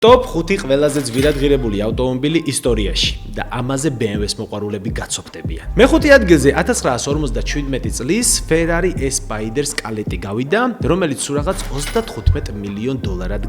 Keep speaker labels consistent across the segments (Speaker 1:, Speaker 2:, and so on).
Speaker 1: Top 5 ყველაზე ძვირადღირებული ავტომობილი ისტორიაში და ამაზე BMW-ს მოყვარულები გაცოფდებიან. მეხუთე ადგილზე 1957 წლის Ferrari Spider Scaleti გავიდა, რომელიც სულ რაღაც $35 მილიონ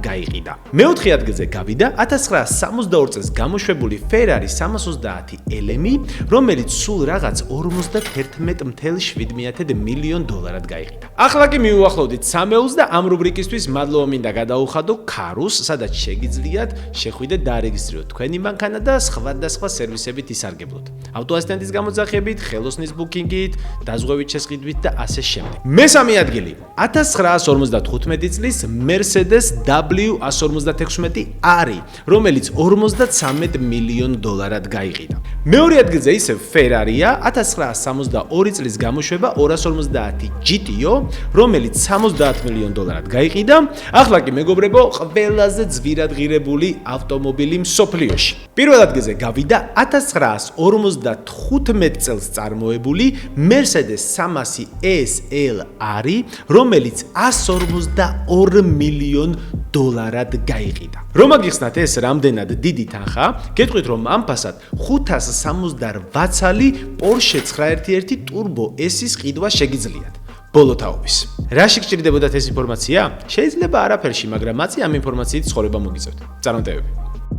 Speaker 1: გაიყიდა. მეოთხე ადგილზე გავიდა 1962 წელს გამოშვებული Ferrari 330 LM, რომელიც სულ რაღაც $51.7 მილიონ გაიყიდა. ახლა კი მივუახლოვდით სამეულს და ამ რუბრიკისთვის მადლობა მინდა გადაუხადო Karus, სადაც შეგიძლიათ შეხვიდეთ დაარეგისტრიროთ თქვენი მანქანა და სხვადასხვა სერვისებით ისარგებლოთ. ავტოასისტენტის გამოძახებით, ხელოსნის ბუკინგით, დაზღვევით შესყიდვით და ასე შემდეგ. მესამე ადგილი 1955 წლის Mercedes W156R, რომელიც $53 მილიონ გაიყიდა. მეორე ადგილზე ისევ Ferrari-ა 1962 წლის გამოშვება 250 GTO, რომელიც $70 მილიონ გაიყიდა. ახლა კი მეგობრებო, ყველაზე ძვირადღირებული ავტომობილი მსოფლიოში. პირველ ადგილზე გავიდა 1955 წელს წარმოებული Mercedes 300 SLR, რომელიც $142 მილიონ გაიყიდა. რომ აგიხსნათ ეს რამდენად დიდი თანხა, გეტყვით რომ ამ ფასად 578 ცალი Porsche 911 Turbo S-ის ყიდვა შეგიძლიათ. ბოლო თაობის. რაში გჭირდებოდათ ეს ინფორმაცია? შეიძლება არაფერში, მაგრამ აწი ამ ინფორმაციით ცხოვრება მოგიწევთ. წარმატებები.